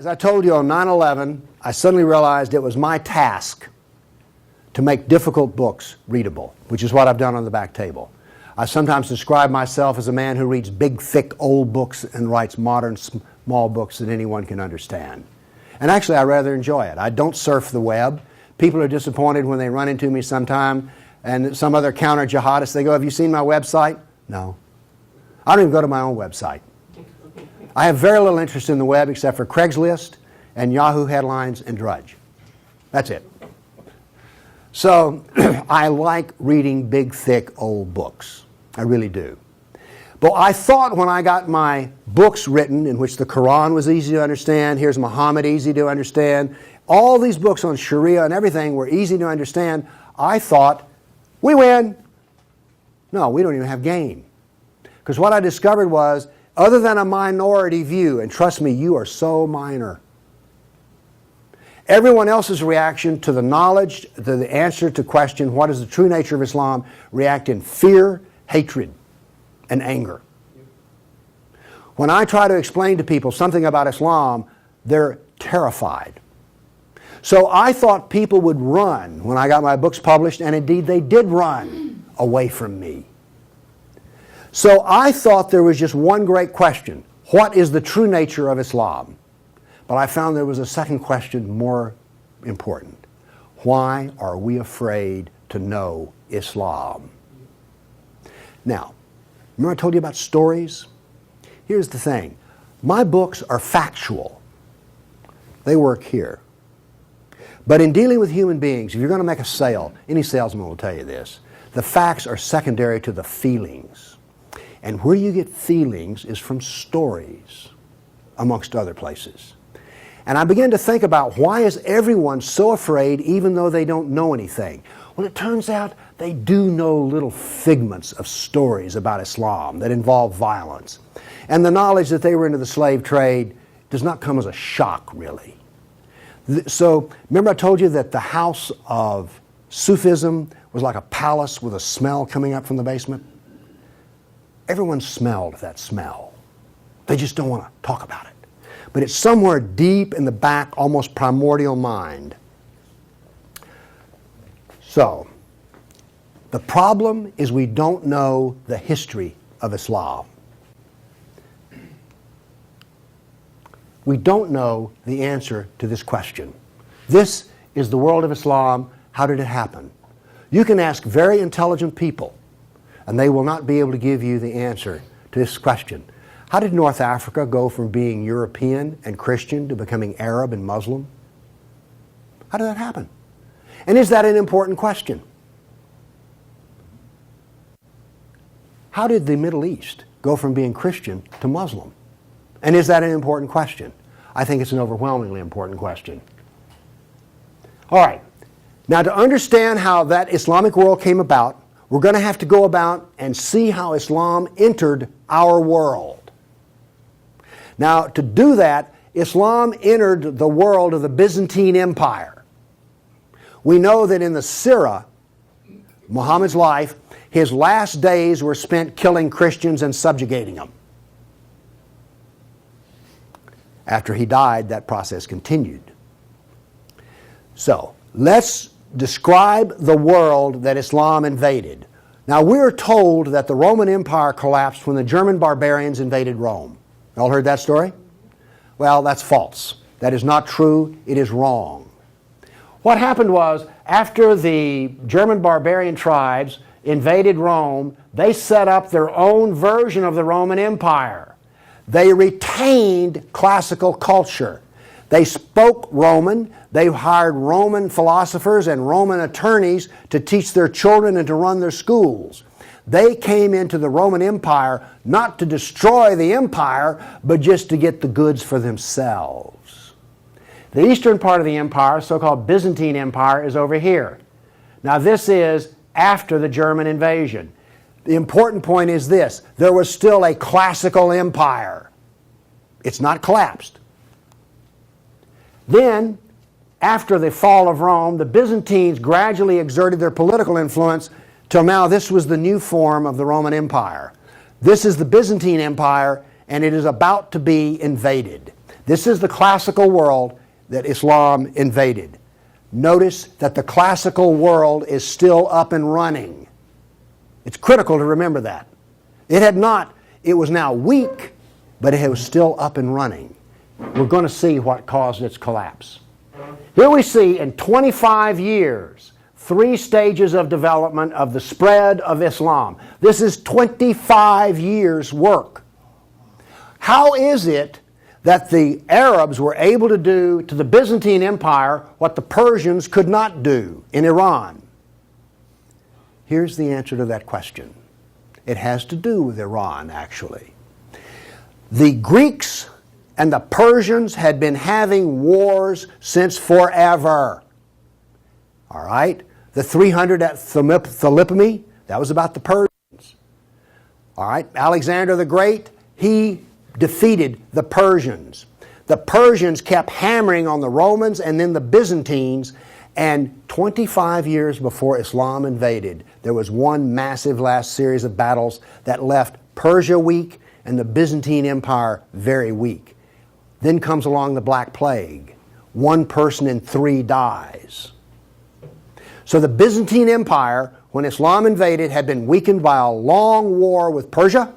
As I told you on 9/11, I suddenly realized it was my task to make difficult books readable, which is what I've done on the back table. I sometimes describe myself as a man who reads big, thick, old books and writes modern, small books that anyone can understand. And actually, I rather enjoy it. I don't surf the web. People are disappointed when they run into me sometime, and some other counter-jihadists, they go, "Have you seen my website?" No. I don't even go to my own website. I have very little interest in the web except for Craigslist and Yahoo headlines and Drudge. That's it. So I like reading big, thick, old books. I really do. But I thought when I got my books written, in which the Quran was easy to understand, here's Muhammad, easy to understand, all these books on Sharia and everything were easy to understand, I thought, we win. No, we don't even have game. Because what I discovered was, other than a minority view, and trust me, you are so minor, everyone else's reaction to the knowledge, to the answer to question, what is the true nature of Islam, react in fear, hatred, and anger. When I try to explain to people something about Islam, they're terrified. So I thought people would run when I got my books published, and indeed they did run away from me. So I thought there was just one great question. What is the true nature of Islam? But I found there was a second question more important. Why are we afraid to know Islam? Now, remember I told you about stories? Here's the thing. My books are factual. They work here. But in dealing with human beings, if you're going to make a sale, any salesman will tell you this, the facts are secondary to the feelings. And where you get feelings is from stories, amongst other places. And I began to think about, why is everyone so afraid even though they don't know anything? Well, it turns out they do know little figments of stories about Islam that involve violence. And the knowledge that they were into the slave trade does not come as a shock, really. So, remember I told you that the house of Sufism was like a palace with a smell coming up from the basement? Everyone smelled that smell. They just don't want to talk about it. But it's somewhere deep in the back, almost primordial mind. So, the problem is we don't know the history of Islam. We don't know the answer to this question. This is the world of Islam. How did it happen? You can ask very intelligent people, and they will not be able to give you the answer to this question. How did North Africa go from being European and Christian to becoming Arab and Muslim? How did that happen? And is that an important question? How did the Middle East go from being Christian to Muslim? And is that an important question? I think it's an overwhelmingly important question. All right. Now, to understand how that Islamic world came about, we're going to have to go about and see how Islam entered our world. Now, to do that, Islam entered the world of the Byzantine Empire. We know that in the Sirah, Muhammad's life, his last days were spent killing Christians and subjugating them. After he died, that process continued. So, let's describe the world that Islam invaded. Now, we're told that the Roman Empire collapsed when the German barbarians invaded Rome. You all heard that story? Well, that's false. That is not true. It is wrong. What happened was, after the German barbarian tribes invaded Rome, they set up their own version of the Roman Empire. They retained classical culture. They spoke Roman. They hired Roman philosophers and Roman attorneys to teach their children and to run their schools. They came into the Roman Empire not to destroy the empire, but just to get the goods for themselves. The eastern part of the empire, so-called Byzantine Empire, is over here. Now this is after the German invasion. The important point is this: there was still a classical empire. It's not collapsed. Then, after the fall of Rome, the Byzantines gradually exerted their political influence till now this was the new form of the Roman Empire. This is the Byzantine Empire, and it is about to be invaded. This is the classical world that Islam invaded. Notice that the classical world is still up and running. It's critical to remember that. It was now weak, but it was still up and running. We're going to see what caused its collapse. Here we see in 25 years, 3 stages of development of the spread of Islam. This is 25 years' work. How is it that the Arabs were able to do to the Byzantine Empire what the Persians could not do in Iran? Here's the answer to that question. It has to do with Iran, actually. The Greeks and the Persians had been having wars since forever. All right? The 300 at Thermopylae, that was about the Persians. All right? Alexander the Great, he defeated the Persians. The Persians kept hammering on the Romans and then the Byzantines, and 25 years before Islam invaded, there was one massive last series of battles that left Persia weak and the Byzantine Empire very weak. Then comes along the Black Plague. 1 person in 3 dies. So the Byzantine Empire, when Islam invaded, had been weakened by a long war with Persia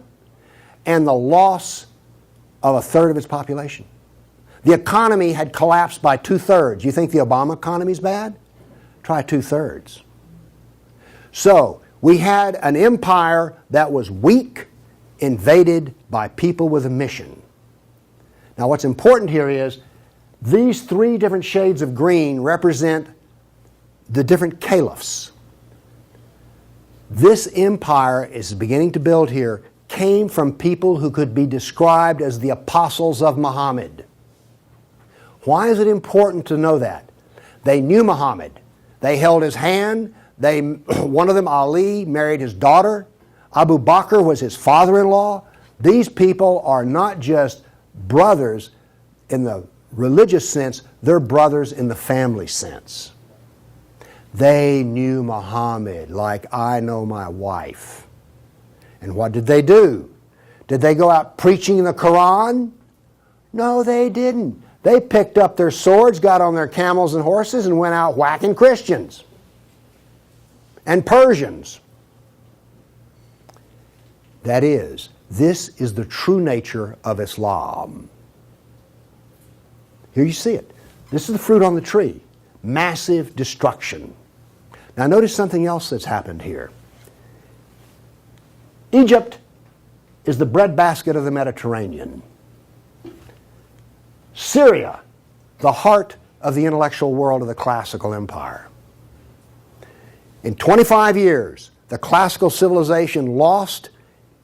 and the loss of 1/3 of its population. The economy had collapsed by 2/3. You think the Obama economy is bad? Try 2/3. So we had an empire that was weak, invaded by people with a mission. Now what's important here is these 3 different shades of green represent the different caliphs. This empire is beginning to build here came from people who could be described as the apostles of Muhammad. Why is it important to know that? They knew Muhammad. They held his hand. One of them, Ali, married his daughter. Abu Bakr was his father-in-law. These people are not just brothers in the religious sense, they're brothers in the family sense. They knew Muhammad like I know my wife. And what did they do? Did they go out preaching the Quran? No, they didn't. They picked up their swords, got on their camels and horses, and went out whacking Christians and Persians. That is, this is the true nature of Islam. Here you see it. This is the fruit on the tree. Massive destruction. Now notice something else that's happened here. Egypt is the breadbasket of the Mediterranean. Syria, the heart of the intellectual world of the classical empire. In 25 years, the classical civilization lost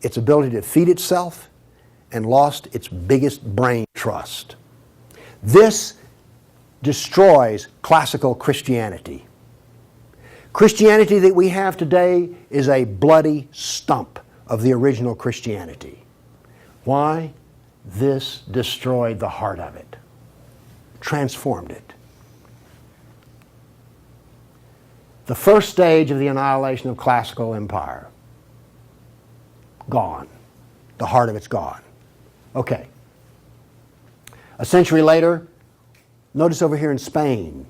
its ability to feed itself and lost its biggest brain trust. This destroys classical Christianity. Christianity that we have today is a bloody stump of the original Christianity. Why? This destroyed the heart of it, transformed it. The first stage of the annihilation of classical empire, gone. The heart of it's gone. Okay. A century later, notice over here in Spain,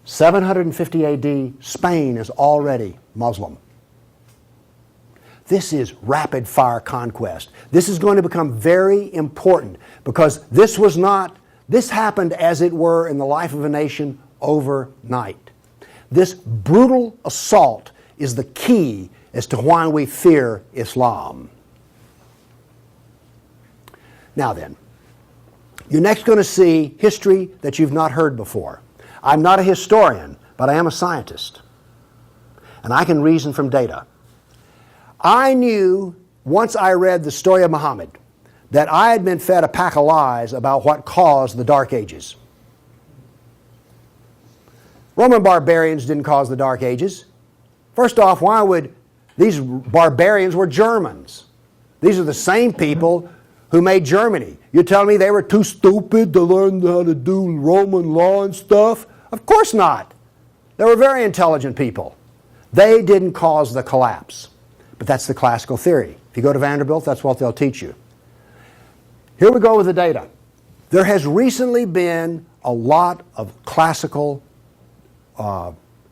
750 AD, Spain is already Muslim. This is rapid fire conquest. This is going to become very important because this happened as it were in the life of a nation overnight. This brutal assault is the key as to why we fear Islam. Now then, you're next going to see history that you've not heard before. I'm not a historian, but I am a scientist. And I can reason from data. I knew, once I read the story of Muhammad, that I had been fed a pack of lies about what caused the Dark Ages. Roman barbarians didn't cause the Dark Ages. First off, why would these barbarians were Germans? These are the same people who made Germany. You're telling me they were too stupid to learn how to do Roman law and stuff? Of course not. They were very intelligent people. They didn't cause the collapse. But that's the classical theory. If you go to Vanderbilt, that's what they'll teach you. Here we go with the data. There has recently been a lot of classical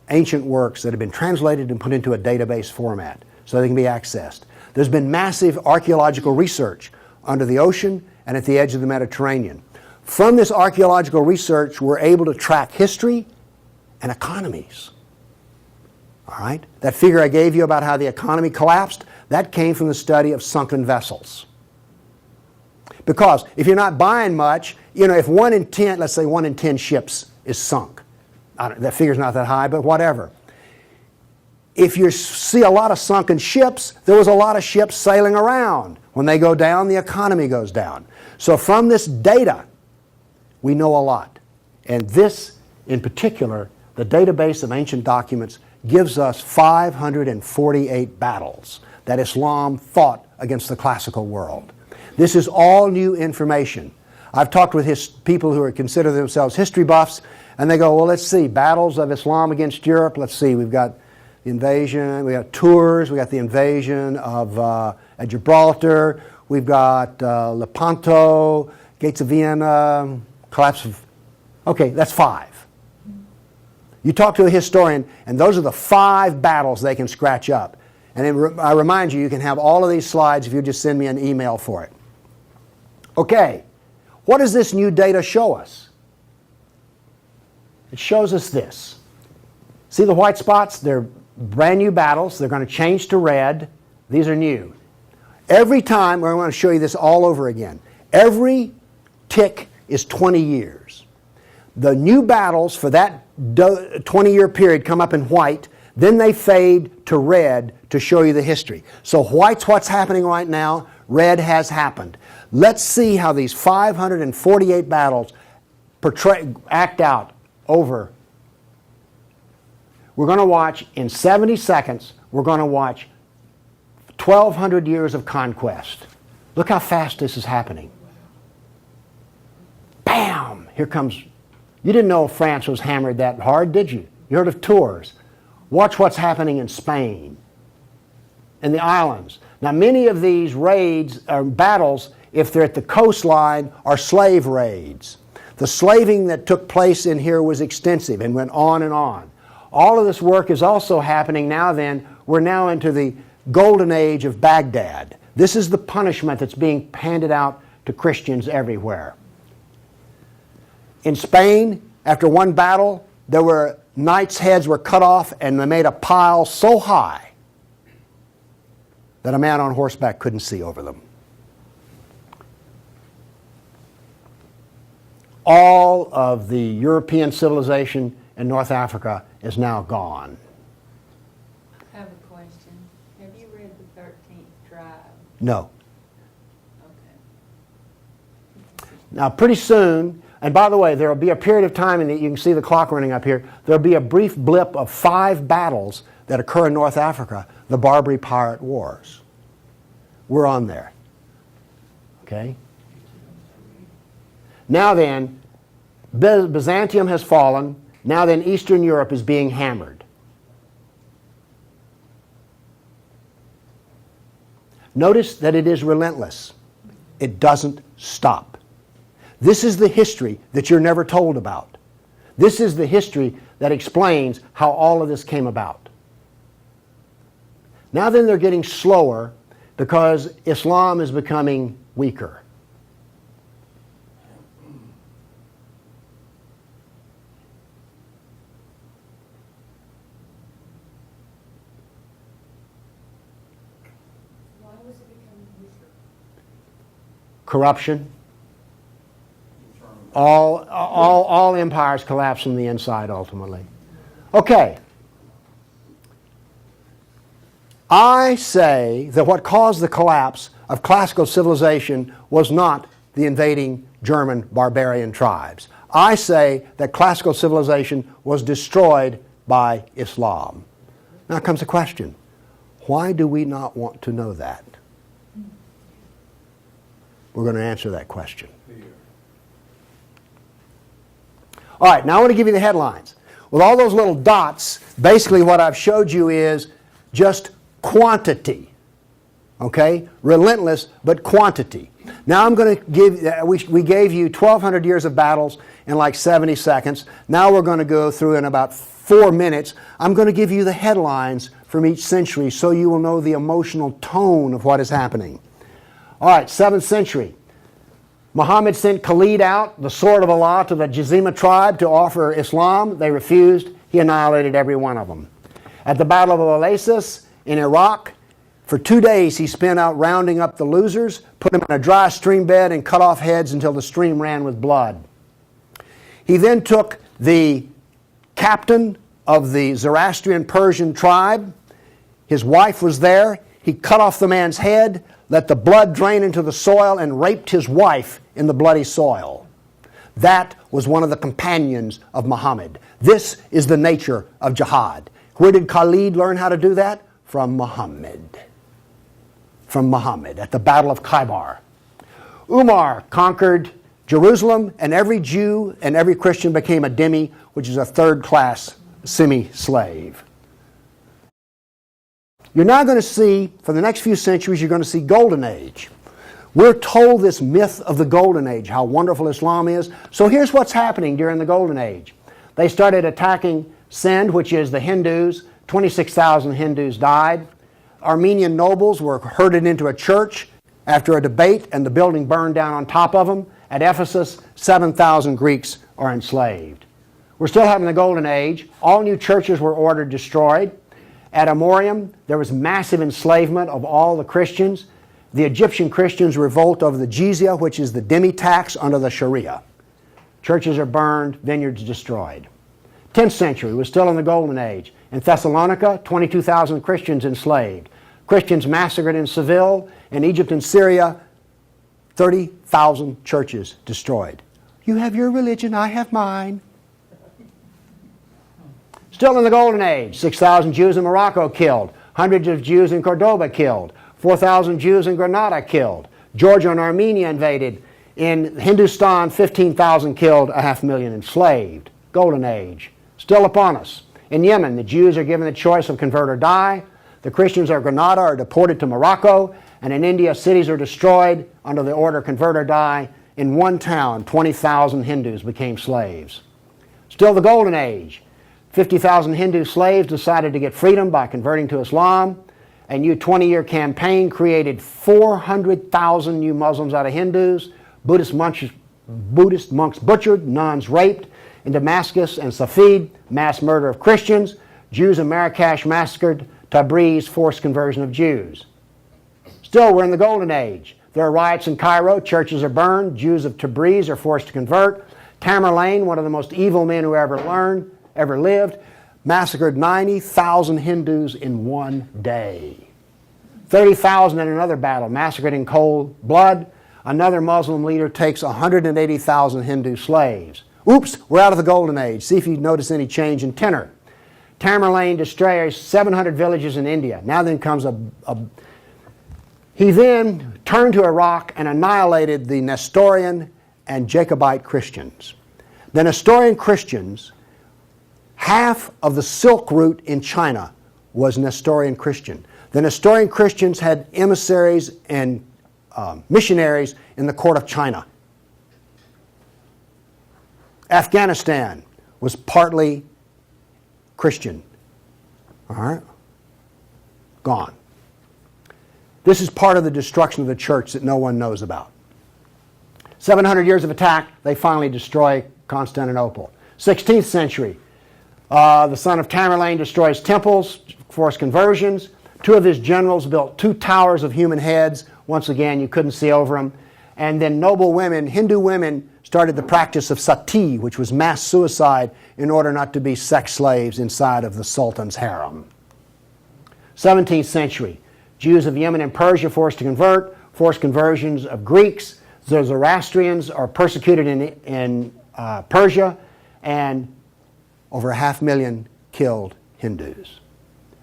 ancient works that have been translated and put into a database format so they can be accessed. There's been massive archaeological research under the ocean and at the edge of the Mediterranean. From this archaeological research, we're able to track history and economies. All right? That figure I gave you about how the economy collapsed, that came from the study of sunken vessels. Because if you're not buying much, if 1 in 10, let's say 1 in 10 ships is sunk. That figure's not that high, but whatever. If you see a lot of sunken ships, there was a lot of ships sailing around. When they go down, the economy goes down. So from this data, we know a lot. And this, in particular, the database of ancient documents, gives us 548 battles that Islam fought against the classical world. This is all new information. I've talked with people who consider themselves history buffs, and they go, well, let's see, battles of Islam against Europe. Let's see, we've got the invasion, we got Tours, we got the invasion of at Gibraltar, we've got Lepanto, Gates of Vienna, collapse of... Okay, that's 5. You talk to a historian, and those are the 5 battles they can scratch up. And I remind you, you can have all of these slides if you just send me an email for it. Okay, what does this new data show us? It shows us this. See the white spots? They're brand new battles. They're going to change to red. These are new. Every time, I want to show you this all over again. Every tick is 20 years. The new battles for that 20-year period come up in white, then they fade to red to show you the history. So white's what's happening right now, red has happened. Let's see how these 548 battles act out over. We're going to watch, in 70 seconds, we're going to watch 1,200 years of conquest. Look how fast this is happening. Bam! Here comes... You didn't know France was hammered that hard, did you? You heard of Tours. Watch what's happening in Spain and the islands. Now, many of these raids or battles, if they're at the coastline, are slave raids. The slaving that took place in here was extensive and went on and on. All of this work is also happening now then. We're now into the golden age of Baghdad. This is the punishment that's being handed out to Christians everywhere. In Spain, after one battle, there were knights' heads were cut off and they made a pile so high that a man on horseback couldn't see over them. All of the European civilization in North Africa is now gone. I have a question. Have you read the 13th tribe? No. Okay. Now, pretty soon, and by the way, there will be a period of time, and you can see the clock running up here, there will be a brief blip of 5 battles that occur in North Africa, the Barbary Pirate Wars. We're on there. Okay? Now then, Byzantium has fallen. Now then, Eastern Europe is being hammered. Notice that it is relentless. It doesn't stop. This is the history that you're never told about. This is the history that explains how all of this came about. Now then, they're getting slower because Islam is becoming weaker. Why was it becoming weaker? Corruption. All empires collapse from the inside ultimately. Okay. I say that what caused the collapse of classical civilization was not the invading German barbarian tribes. I say that classical civilization was destroyed by Islam. Now comes the question, why do we not want to know that? We're going to answer that question. All right, now I want to give you the headlines. With all those little dots, basically what I've showed you is just quantity. Okay? Relentless, but quantity. Now I'm going to give, we gave you 1,200 years of battles in like 70 seconds. Now we're going to go through in about 4 minutes. I'm going to give you the headlines from each century so you will know the emotional tone of what is happening. All right, 7th century. Muhammad sent Khalid out, the sword of Allah, to the Jazima tribe to offer Islam. They refused. He annihilated every one of them. At the Battle of Oasis in Iraq, for 2 days he spent out rounding up the losers, put them in a dry stream bed, and cut off heads until the stream ran with blood. He then took the captain of the Zoroastrian Persian tribe. His wife was there. He cut off the man's head, let the blood drain into the soil, and raped his wife in the bloody soil. That was one of the companions of Muhammad. This is the nature of jihad. Where did Khalid learn how to do that? From Muhammad. From Muhammad at the Battle of Khaybar. Umar conquered Jerusalem, and every Jew and every Christian became a dhimmi, which is a third-class semi-slave. You're now going to see, for the next few centuries, you're going to see Golden Age. We're told this myth of the Golden Age, how wonderful Islam is. So here's what's happening during the Golden Age. They started attacking Sind, which is the Hindus. 26,000 Hindus died. Armenian nobles were herded into a church after a debate, and the building burned down on top of them. At Ephesus, 7,000 Greeks are enslaved. We're still having the Golden Age. All new churches were ordered destroyed. At Amorium, there was massive enslavement of all the Christians. The Egyptian Christians revolt over the jizya, which is the dhimmi tax under the Sharia. Churches are burned, vineyards destroyed. 10th century was still in the Golden Age. In Thessalonica, 22,000 Christians enslaved. Christians massacred in Seville. In Egypt and Syria, 30,000 churches destroyed. You have your religion, I have mine. Still in the Golden Age, 6,000 Jews in Morocco killed. Hundreds of Jews in Cordoba killed. 4,000 Jews in Granada killed. Georgia and Armenia invaded. In Hindustan, 15,000 killed, 500,000 enslaved. Golden Age. Still upon us. In Yemen, the Jews are given the choice of convert or die. The Christians of Granada are deported to Morocco. And in India, cities are destroyed under the order convert or die. In one town, 20,000 Hindus became slaves. Still the Golden Age. 50,000 Hindu slaves decided to get freedom by converting to Islam. A new 20-year campaign created 400,000 new Muslims out of Hindus. Buddhist monks butchered, nuns raped. In Damascus and Safed, mass murder of Christians. Jews in Marrakesh massacred. Tabriz, forced conversion of Jews. Still, we're in the Golden Age. There are riots in Cairo. Churches are burned. Jews of Tabriz are forced to convert. Tamerlane, one of the most evil men who ever lived, massacred 90,000 Hindus in one day. 30,000 in another battle, massacred in cold blood. Another Muslim leader takes 180,000 Hindu slaves. Oops, we're out of the Golden Age. See if you notice any change in tenor. Tamerlane destroys 700 villages in India. Now then comes He then turned to Iraq and annihilated the Nestorian and Jacobite Christians. The Nestorian Christians, half of the Silk Route in China was Nestorian Christian. The Nestorian Christians had emissaries and missionaries in the court of China. Afghanistan was partly Christian. All right? Gone. This is part of the destruction of the church that no one knows about. 700 years of attack, they finally destroy Constantinople. 16th century, the son of Tamerlane destroys temples, forced conversions. 2 of his generals built 2 towers of human heads. Once again, you couldn't see over them. And then noble women, Hindu women, started the practice of sati, which was mass suicide in order not to be sex slaves inside of the Sultan's harem. 17th century, Jews of Yemen and Persia forced to convert, forced conversions of Greeks. The Zoroastrians are persecuted in Persia, and over 500,000 killed Hindus.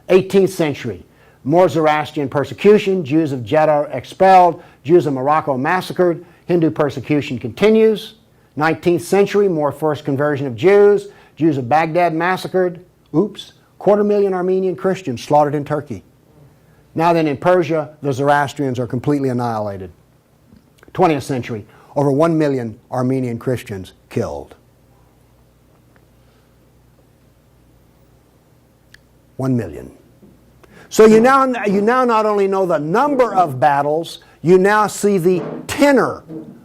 18th century, more Zoroastrian persecution, Jews of Jeddah expelled, Jews of Morocco massacred, Hindu persecution continues. 19th century, more forced conversion of Jews, Jews of Baghdad massacred. Oops, 250,000 Armenian Christians slaughtered in Turkey. Now then, in Persia, the Zoroastrians are completely annihilated. 20th century, over 1 million Armenian Christians killed. 1 million. So you now not only know the number of battles, you now see the tenor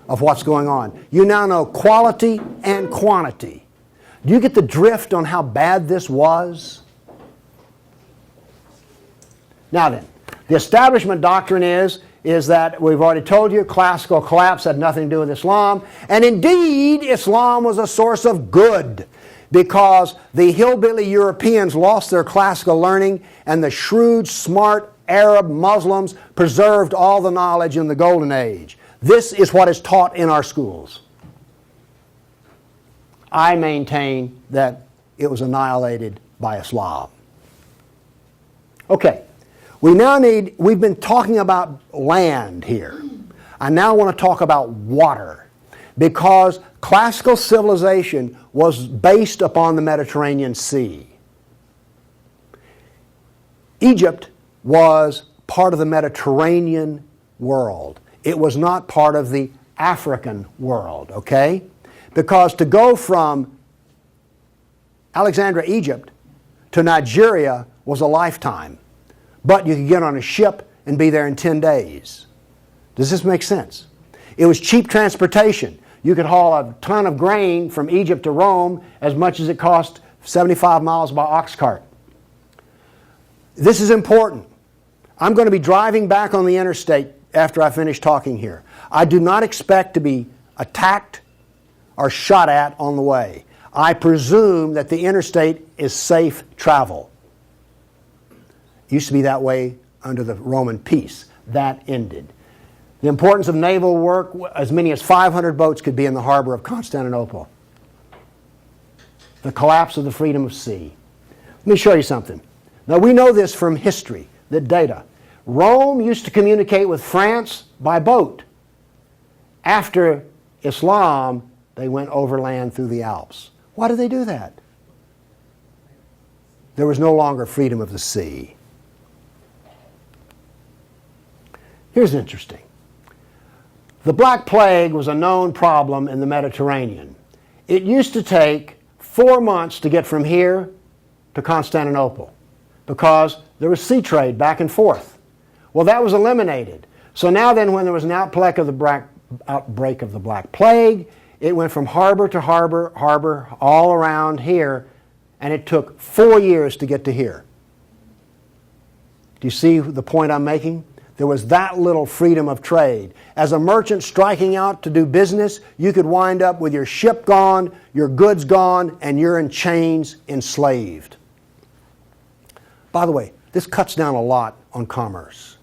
of what's going on. You now know quality and quantity. Do you get the drift on how bad this was? Now then, the establishment doctrine is that we've already told you classical collapse had nothing to do with Islam. And indeed, Islam was a source of good because the hillbilly Europeans lost their classical learning and the shrewd, smart Arab Muslims preserved all the knowledge in the Golden Age. This is what is taught in our schools. I maintain that it was annihilated by Islam. Okay. We've been talking about land here. I now want to talk about water because classical civilization was based upon the Mediterranean Sea. Egypt was part of the Mediterranean world. It was not part of the African world, okay? Because to go from Alexandria, Egypt to Nigeria was a lifetime. But you could get on a ship and be there in 10 days. Does this make sense? It was cheap transportation. You could haul a ton of grain from Egypt to Rome as much as it cost 75 miles by ox cart. This is important. I'm going to be driving back on the interstate after I finish talking here. I do not expect to be attacked or shot at on the way. I presume that the interstate is safe travel. Used to be that way under the Roman peace. That ended. The importance of naval work, as many as 500 boats could be in the harbor of Constantinople. The collapse of the freedom of sea. Let me show you something. Now we know this from history, the data. Rome used to communicate with France by boat. After Islam, they went overland through the Alps. Why did they do that? There was no longer freedom of the sea. Here's interesting. The Black Plague was a known problem in the Mediterranean. It used to take 4 months to get from here to Constantinople because there was sea trade back and forth. Well, that was eliminated. So now then, when there was an outbreak of the Black Plague, it went from harbor to harbor, all around here, and it took 4 years to get to here. Do you see the point I'm making? There was that little freedom of trade. As a merchant striking out to do business, you could wind up with your ship gone, your goods gone, and you're in chains, enslaved. By the way, this cuts down a lot on commerce.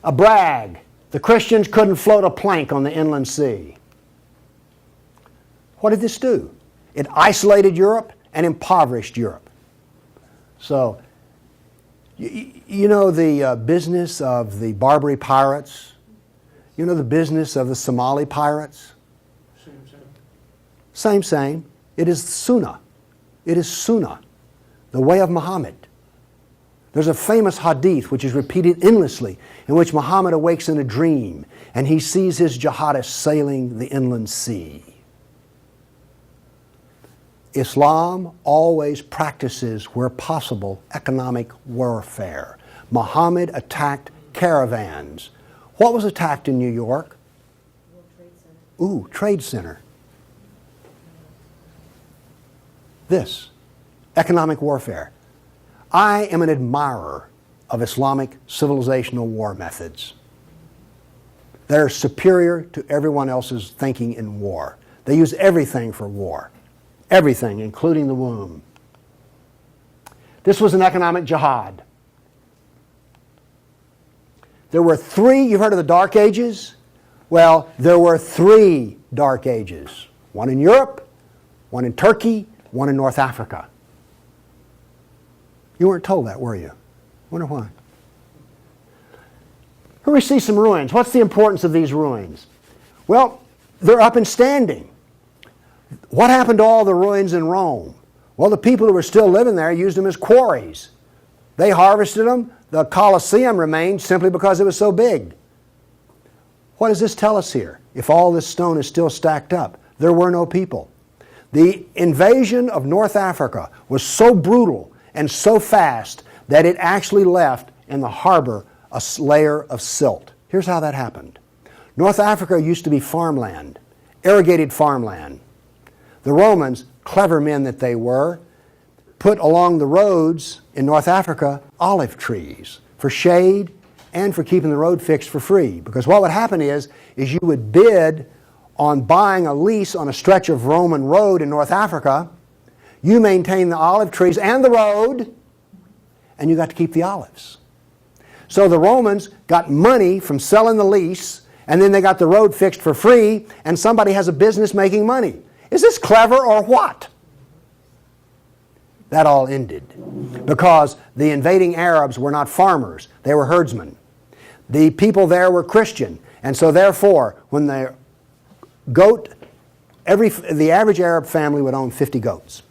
A brag. The Christians couldn't float a plank on the inland sea. What did this do? It isolated Europe and impoverished Europe. So, you know the business of the Barbary pirates? You know the business of the Somali pirates? Same. It is Sunnah. It is Sunnah, the way of Muhammad. There's a famous hadith which is repeated endlessly in which Muhammad awakes in a dream and he sees his jihadists sailing the inland sea. Islam always practices, where possible, economic warfare. Muhammad attacked caravans. What was attacked in New York? World Trade Center. Ooh, Trade Center. This, economic warfare. I am an admirer of Islamic civilizational war methods. They're superior to everyone else's thinking in war. They use everything for war. Everything, including the womb. This was an economic jihad. There were 3, you've heard of the Dark Ages? Well, there were 3 Dark Ages. One in Europe, one in Turkey, one in North Africa. You weren't told that, were you? Wonder why. Here we see some ruins. What's the importance of these ruins? Well, they're up and standing. What happened to all the ruins in Rome? Well, the people who were still living there used them as quarries. They harvested them. The Colosseum remained simply because it was so big. What does this tell us here? If all this stone is still stacked up, there were no people. The invasion of North Africa was so brutal and so fast that it actually left in the harbor a layer of silt. Here's how that happened. North Africa used to be farmland, irrigated farmland. The Romans, clever men that they were, put along the roads in North Africa olive trees for shade and for keeping the road fixed for free. Because what would happen is you would bid on buying a lease on a stretch of Roman road in North Africa. You maintain the olive trees and the road, and you got to keep the olives. So the Romans got money from selling the lease, and then they got the road fixed for free, and somebody has a business making money. Is this clever or what? That all ended because the invading Arabs were not farmers, they were herdsmen. The people there were Christian, and so therefore, when the average Arab family would own 50 goats.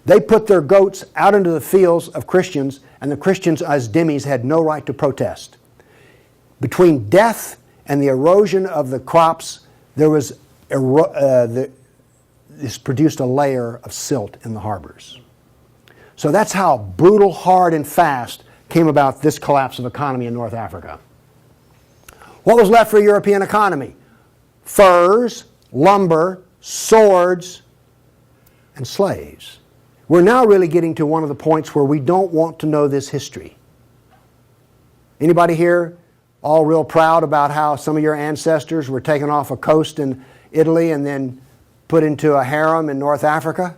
They put their goats out into the fields of Christians, and the Christians as dhimmis had no right to protest. Between death and the erosion of the crops, there was this produced a layer of silt in the harbors. So that's how brutal, hard, and fast came about this collapse of economy in North Africa. What was left for a European economy? Furs, lumber, swords, and slaves. We're now really getting to one of the points where we don't want to know this history. Anybody here all real proud about how some of your ancestors were taken off a coast in Italy and then put into a harem in North Africa?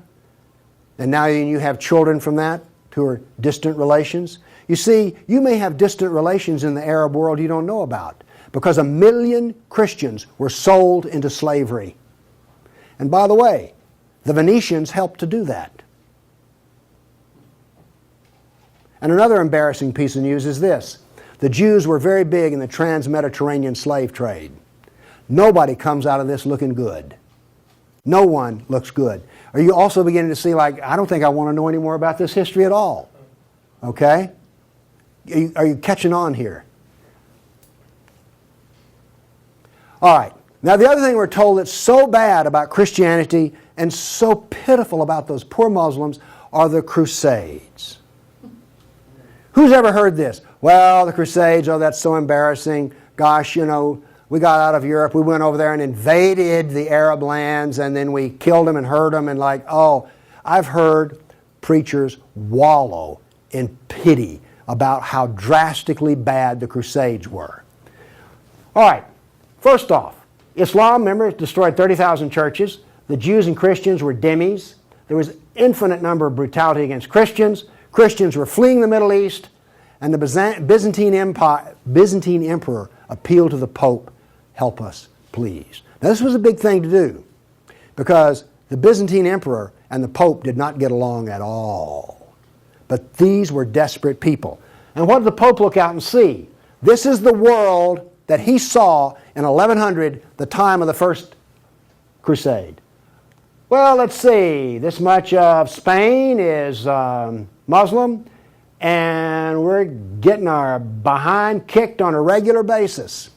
And now you have children from that who are distant relations? You see, you may have distant relations in the Arab world you don't know about because 1 million Christians were sold into slavery. And by the way, the Venetians helped to do that. And another embarrassing piece of news is this. The Jews were very big in the trans-Mediterranean slave trade. Nobody comes out of this looking good. No one looks good. Are you also beginning to see, like, I don't think I want to know any more about this history at all? Okay? Are you catching on here? All right. Now, the other thing we're told that's so bad about Christianity and so pitiful about those poor Muslims are the Crusades. Who's ever heard this? Well, the Crusades, oh, that's so embarrassing. Gosh, you know, we got out of Europe, we went over there and invaded the Arab lands, and then we killed them and hurt them, and like, oh, I've heard preachers wallow in pity about how drastically bad the Crusades were. All right, first off, Islam, remember, destroyed 30,000 churches. The Jews and Christians were dhimmis. There was infinite number of brutality against Christians. Christians were fleeing the Middle East, and the Byzantine emperor appealed to the Pope, help us, please. Now, this was a big thing to do because the Byzantine emperor and the Pope did not get along at all. But these were desperate people. And what did the Pope look out and see? This is the world that he saw in 1100, the time of the First Crusade. Well, let's see. This much of Spain is Muslim, and we're getting our behind kicked on a regular basis.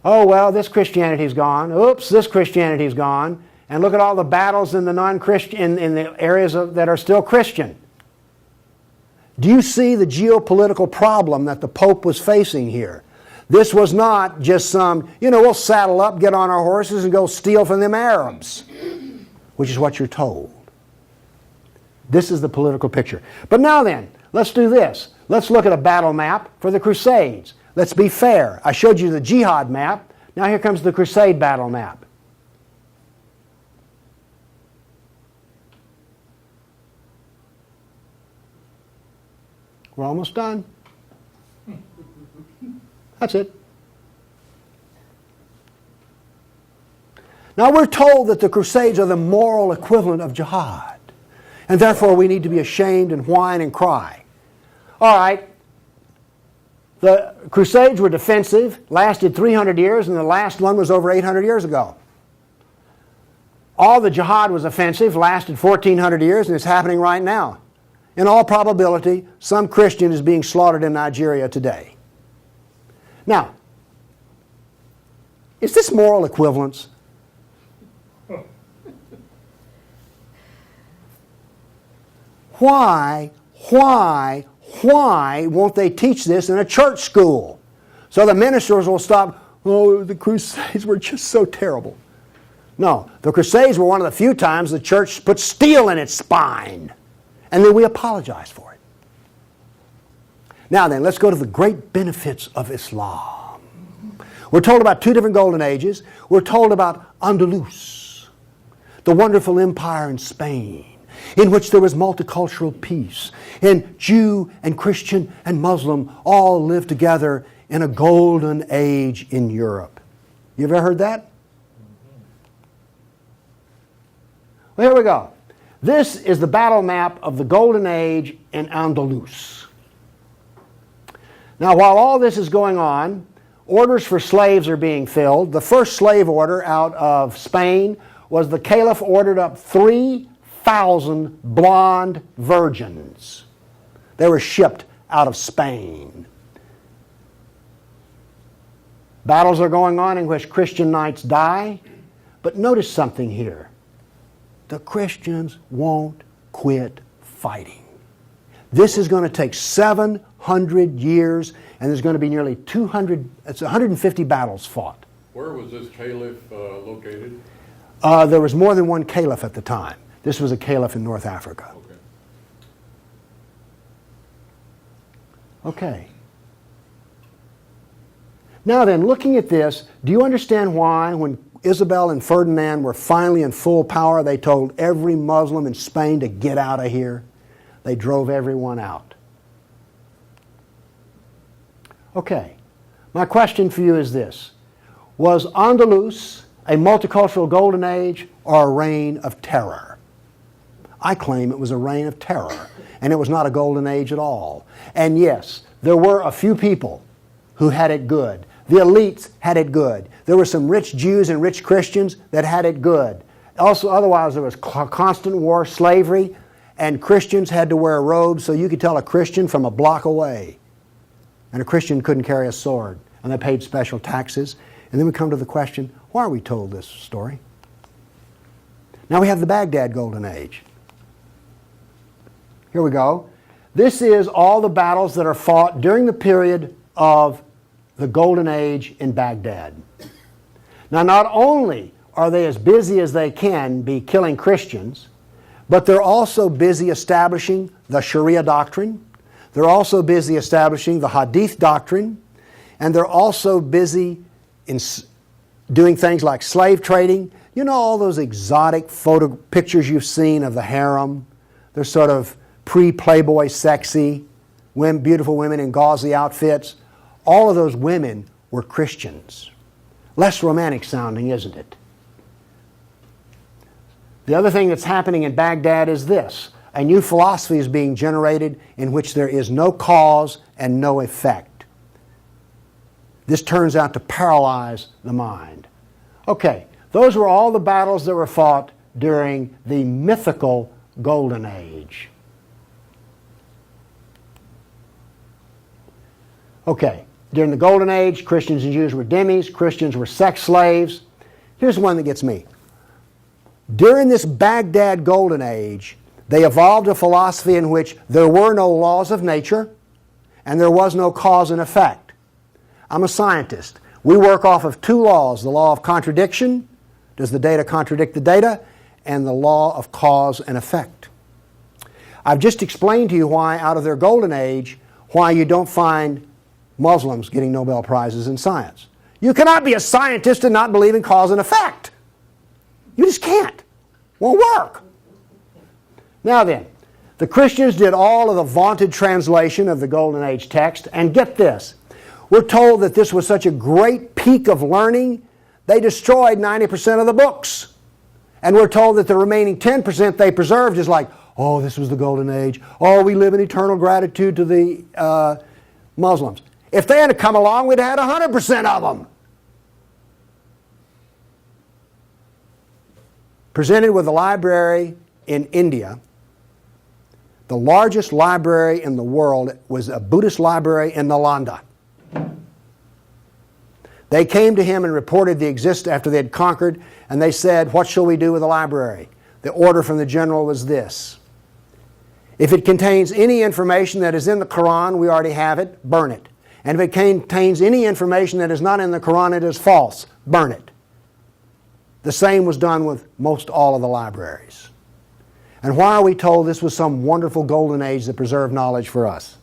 Oh, well, this Christianity's gone. Oops, this Christianity's gone. And look at all the battles in the non-Christian, in the areas that are still Christian. Do you see the geopolitical problem that the Pope was facing here? This was not just some, we'll saddle up, get on our horses, and go steal from them Arabs, which is what you're told. This is the political picture. But now then, let's do this. Let's look at a battle map for the Crusades. Let's be fair. I showed you the jihad map. Now here comes the Crusade battle map. We're almost done. That's it. Now we're told that the Crusades are the moral equivalent of jihad. And therefore we need to be ashamed and whine and cry. All right. The Crusades were defensive, lasted 300 years, and the last one was over 800 years ago. All the jihad was offensive, lasted 1,400 years, and it's happening right now. in all probability, some Christian is being slaughtered in Nigeria today. Now, is this moral equivalence? Why won't they teach this in a church school? So the ministers will stop, oh, the Crusades were just so terrible. No, the Crusades were one of the few times the church put steel in its spine. And then we apologize for it. Now then, let's go to the great benefits of Islam. We're told about two different golden ages. We're told about Andalus, the wonderful empire in Spain, in which there was multicultural peace, and Jew and Christian and Muslim all lived together in a golden age in Europe. You ever heard that? Well, here we go. This is the battle map of the golden age in Andalus. Now, while all this is going on, orders for slaves are being filled. The first slave order out of Spain was the Caliph ordered up 3,000 blonde virgins. They were shipped out of Spain. Battles are going on in which Christian knights die. But notice something here. The Christians won't quit fighting. This is going to take 700 years, and there's going to be nearly 150 battles fought. Where was this caliph located? There was more than one caliph at the time. This was a caliph in North Africa. Okay. Now then, looking at this, do you understand why when Isabel and Ferdinand were finally in full power, they told every Muslim in Spain to get out of here? They drove everyone out. Okay. My question for you is this. Was Andalus a multicultural golden age or a reign of terror? I claim it was a reign of terror, and it was not a golden age at all. And yes, there were a few people who had it good. The elites had it good. There were some rich Jews and rich Christians that had it good. Also, otherwise, there was constant war, slavery, and Christians had to wear robes so you could tell a Christian from a block away. And a Christian couldn't carry a sword, and they paid special taxes. And then we come to the question, why are we told this story? Now we have the Baghdad Golden Age. Here we go. This is all the battles that are fought during the period of the Golden Age in Baghdad. Now, not only are they as busy as they can be killing Christians, but they're also busy establishing the Sharia doctrine. They're also busy establishing the Hadith doctrine. And they're also busy in doing things like slave trading. You know all those exotic photo pictures you've seen of the harem? They're sort of pre-Playboy sexy, beautiful women in gauzy outfits. All of those women were Christians. Less romantic sounding, isn't it? The other thing that's happening in Baghdad is this. A new philosophy is being generated in which there is no cause and no effect. This turns out to paralyze the mind. Okay, those were all the battles that were fought during the mythical Golden Age. Okay. During the Golden Age, Christians and Jews were dhimmis. Christians were sex slaves. Here's one that gets me. During this Baghdad Golden Age, they evolved a philosophy in which there were no laws of nature and there was no cause and effect. I'm a scientist. We work off of two laws, the law of contradiction, does the data contradict the data, and the law of cause and effect. I've just explained to you why, out of their Golden Age, why you don't find Muslims getting Nobel Prizes in science. You cannot be a scientist and not believe in cause and effect. You just can't. Won't work. Now then, the Christians did all of the vaunted translation of the Golden Age text, and get this. We're told that this was such a great peak of learning, they destroyed 90% of the books. And we're told that the remaining 10% they preserved is like, oh, this was the Golden Age. Oh, we live in eternal gratitude to the Muslims. If they had come along, we'd have had 100% of them. Presented with a library in India, The largest library in the world was a Buddhist library in Nalanda. They came to him and reported the existence after they had conquered, and they said, what shall we do with the library? The order from the general was this. If it contains any information that is in the Quran, we already have it, burn it. And if it contains any information that is not in the Quran, it is false, burn it. The same was done with most all of the libraries. And why are we told this was some wonderful golden age that preserved knowledge for us?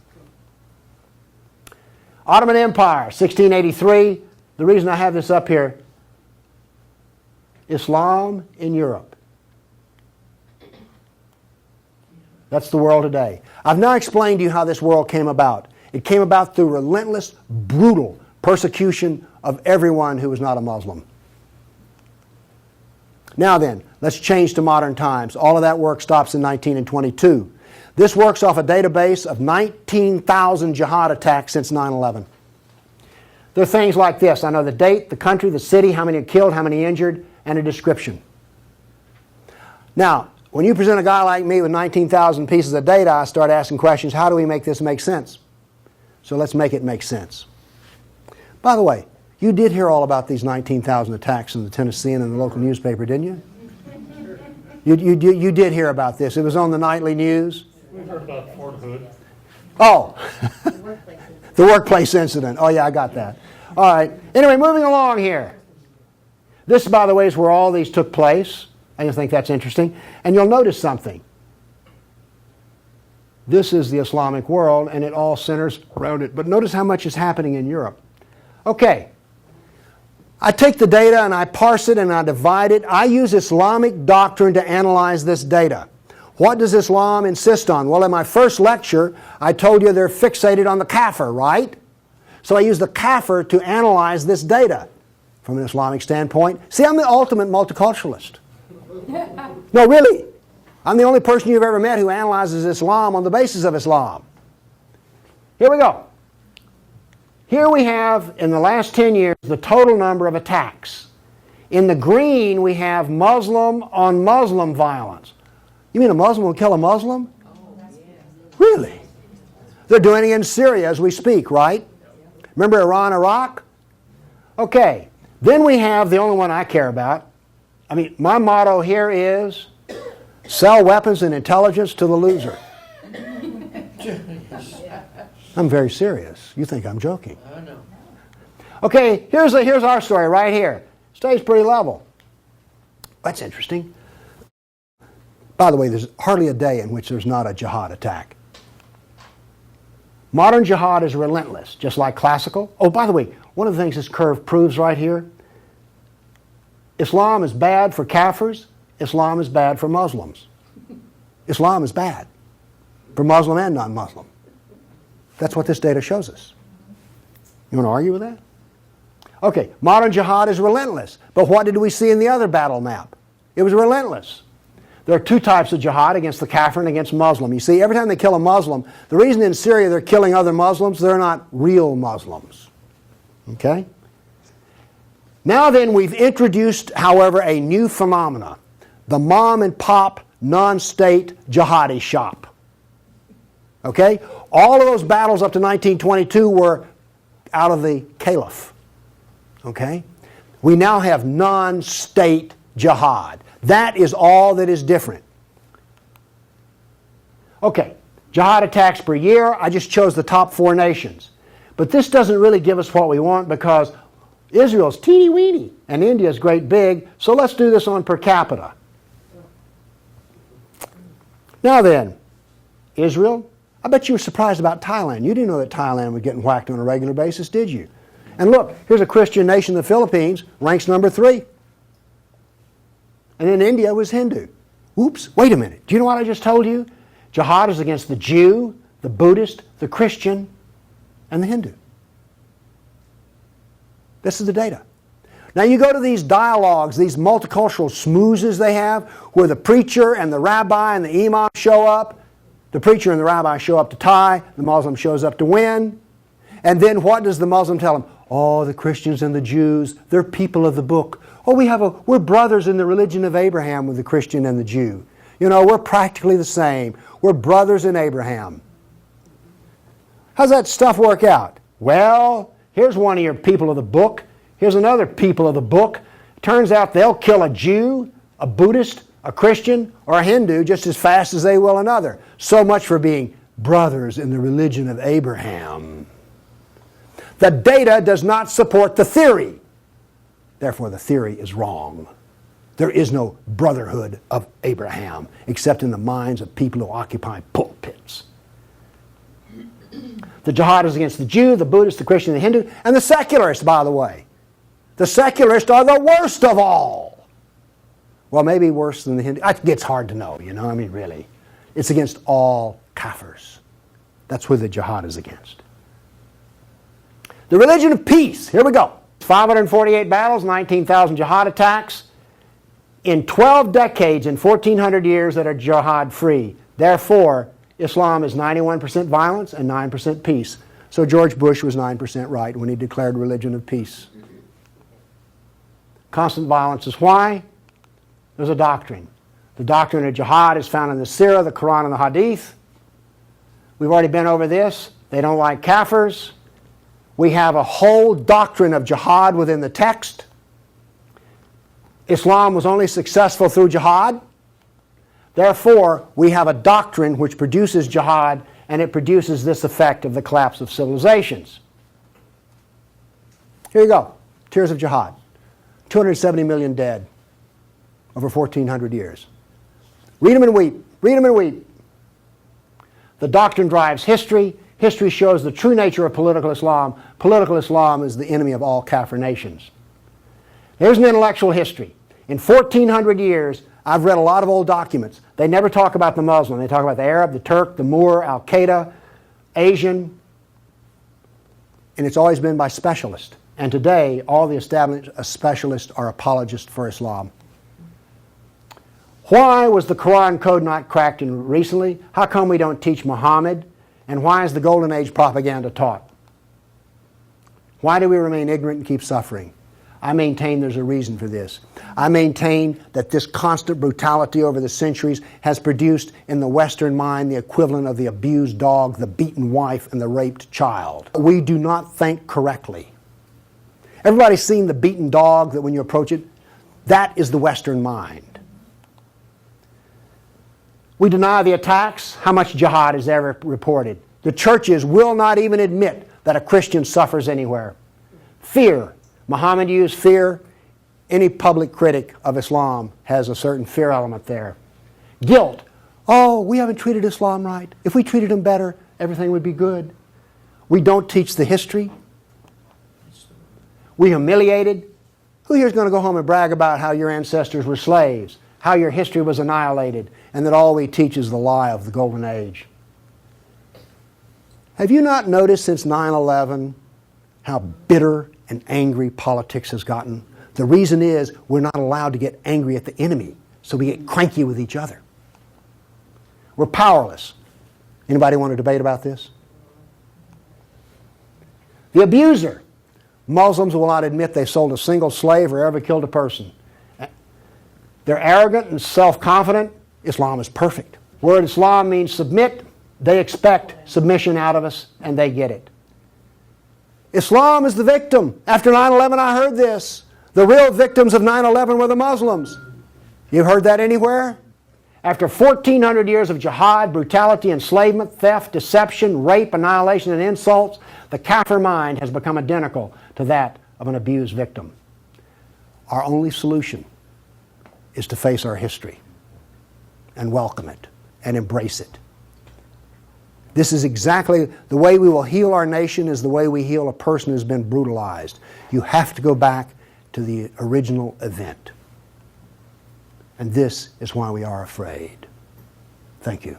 Ottoman Empire, 1683. The reason I have this up here, Islam in Europe. That's the world today. I've now explained to you how this world came about. It came about through relentless, brutal persecution of everyone who was not a Muslim. Now then, let's change to modern times. All of that work stops in 1922. This works off a database of 19,000 jihad attacks since 9/11. There are things like this. I know the date, the country, the city, how many are killed, how many injured, and a description. Now, when you present a guy like me with 19,000 pieces of data, I start asking questions. How do we make this make sense? So let's make it make sense. By the way, you did hear all about these 19,000 attacks in the Tennessean and the local newspaper, didn't you? You did hear about this. It was on the nightly news. We've heard about Fort Hood. Oh, the workplace incident. Oh, yeah, I got that. All right. Anyway, moving along here. This, by the way, is where all these took place. I think that's interesting. And you'll notice something. This is the Islamic world, and it all centers around it. But notice how much is happening in Europe. Okay. I take the data and I parse it and I divide it. I use Islamic doctrine to analyze this data. What does Islam insist on? Well, in my first lecture, I told you they're fixated on the kafir, right? So I use the kafir to analyze this data from an Islamic standpoint. See, I'm the ultimate multiculturalist. No, really. I'm the only person you've ever met who analyzes Islam on the basis of Islam. Here we go. Here we have, in the last 10 years, the total number of attacks. In the green, we have Muslim on Muslim violence. You mean a Muslim will kill a Muslim? Really? They're doing it in Syria as we speak, right? Remember Iran, Iraq? Okay. Then we have the only one I care about. I mean, my motto here is sell weapons and intelligence to the loser. I'm very serious. You think I'm joking. I know. Okay, here's our story right here. Stays pretty level. That's interesting. By the way, there's hardly a day in which there's not a jihad attack. Modern jihad is relentless, just like classical. Oh, by the way, one of the things this curve proves right here, Islam is bad for Kafirs, Islam is bad for Muslims. Islam is bad for Muslim and non-Muslim. That's what this data shows us. You want to argue with that? Okay, modern jihad is relentless. But what did we see in the other battle map? It was relentless. There are two types of jihad, against the kafir and against Muslim. You see, every time they kill a Muslim, the reason in Syria they're killing other Muslims, they're not real Muslims. Okay? Now then, we've introduced, however, a new phenomena. The mom and pop non-state jihadi shop. Okay? All of those battles up to 1922 were out of the caliph. Okay? We now have non-state jihad. That is all that is different. Okay, jihad attacks per year. I just chose the top 4 nations. But this doesn't really give us what we want because Israel's teeny weeny and India's great big. So let's do this on per capita. Now then, Israel. I bet you were surprised about Thailand. You didn't know that Thailand was getting whacked on a regular basis, did you? And look, here's a Christian nation, the Philippines, ranks number 3. And then India was Hindu. Oops, wait a minute. Do you know what I just told you? Jihad is against the Jew, the Buddhist, the Christian, and the Hindu. This is the data. Now you go to these dialogues, these multicultural smoozes they have, where the preacher and the rabbi and the imam show up. The preacher and the rabbi show up to tie, the Muslim shows up to win. And then what does the Muslim tell them? Oh, the Christians and the Jews, they're people of the book. Oh, we're brothers in the religion of Abraham with the Christian and the Jew. You know, we're practically the same. We're brothers in Abraham. How's that stuff work out? Well, here's one of your people of the book. Here's another people of the book. Turns out they'll kill a Jew, a Buddhist, a Christian, or a Hindu just as fast as they will another. So much for being brothers in the religion of Abraham. The data does not support the theory. Therefore, the theory is wrong. There is no brotherhood of Abraham except in the minds of people who occupy pulpits. The jihad is against the Jew, the Buddhist, the Christian, the Hindu, and the secularists, by the way. The secularists are the worst of all. Well, maybe worse than the Hindu. It gets hard to know, you know, I mean, really. It's against all kafirs. That's who the jihad is against. The religion of peace. Here we go. 548 battles, 19,000 jihad attacks. In 12 decades, in 1,400 years that are jihad-free. Therefore, Islam is 91% violence and 9% peace. So George Bush was 9% right when he declared religion of peace. Constant violence is why? There's a doctrine. The doctrine of jihad is found in the Sirah, the Quran, and the Hadith. We've already been over this. They don't like kafirs. We have a whole doctrine of jihad within the text. Islam was only successful through jihad. Therefore, we have a doctrine which produces jihad, and it produces this effect of the collapse of civilizations. Here you go. Tears of jihad. 270 million dead over 1,400 years. Read them and weep. Read them and weep. The doctrine drives history. History shows the true nature of political Islam. Political Islam is the enemy of all Kafir nations. Here's an intellectual history. In 1,400 years, I've read a lot of old documents. They never talk about the Muslim. They talk about the Arab, the Turk, the Moor, Al-Qaeda, Asian. And it's always been by specialists. And today, all the established specialists are apologists for Islam. Why was the Quran code not cracked in recently? How come we don't teach Muhammad? And why is the Golden Age propaganda taught? Why do we remain ignorant and keep suffering? I maintain there's a reason for this. I maintain that this constant brutality over the centuries has produced in the Western mind the equivalent of the abused dog, the beaten wife, and the raped child. We do not think correctly. Everybody's seen the beaten dog that when you approach it, that is the Western mind. We deny the attacks. How much jihad is ever reported? The churches will not even admit that a Christian suffers anywhere. Fear. Muhammad used fear. Any public critic of Islam has a certain fear element there. Guilt. Oh, we haven't treated Islam right. If we treated them better, everything would be good. We don't teach the history. We humiliated. Who here is going to go home and brag about how your ancestors were slaves, how your history was annihilated, and that all we teach is the lie of the Golden Age? Have you not noticed since 9/11 how bitter and angry politics has gotten? The reason is we're not allowed to get angry at the enemy, so we get cranky with each other. We're powerless. Anybody want to debate about this? The abuser. Muslims will not admit they sold a single slave or ever killed a person. They're arrogant and self-confident. Islam is perfect. Word Islam means submit. They expect submission out of us, and they get it. Islam is the victim. After 9/11, I heard this. The real victims of 9/11 were the Muslims. You've heard that anywhere? After 1,400 years of jihad, brutality, enslavement, theft, deception, rape, annihilation, and insults, the Kafir mind has become identical to that of an abused victim. Our only solution is to face our history and welcome it and embrace it. This is exactly the way we will heal our nation, is the way we heal a person who's been brutalized. You have to go back to the original event. And this is why we are afraid. Thank you.